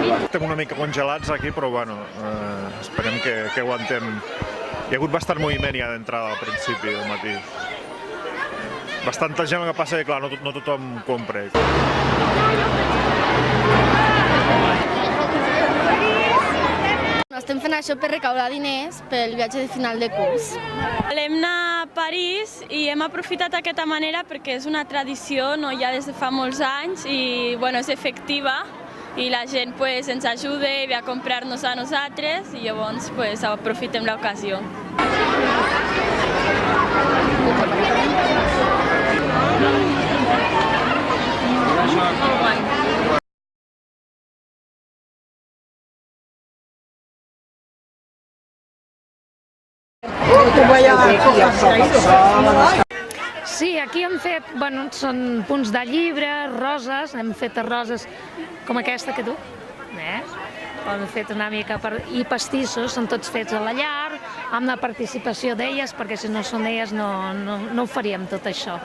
Estem una mica congelats aquí, però bueno, esperem que aguantem. Hi ha hagut bastant moviment ja d'entrada al principi del matí. Bastanta gent, el que passa que clar, no tothom compra. Estem fent això per recaudar diners pel viatge de final de curs. Volem anar a París i hem aprofitat aquesta manera perquè és una tradició ja des de fa molts anys i és efectiva i la gent ens ajuda i ve a comprar-nos a nosaltres i llavors aprofitem l'ocasió. Sí, aquí hem fet, són punts de llibre, roses, hem fet roses com aquesta que tu, hem fet una mica, i pastissos, són tots fets a la llar, amb la participació d'elles, perquè si no són elles no ho faríem tot això.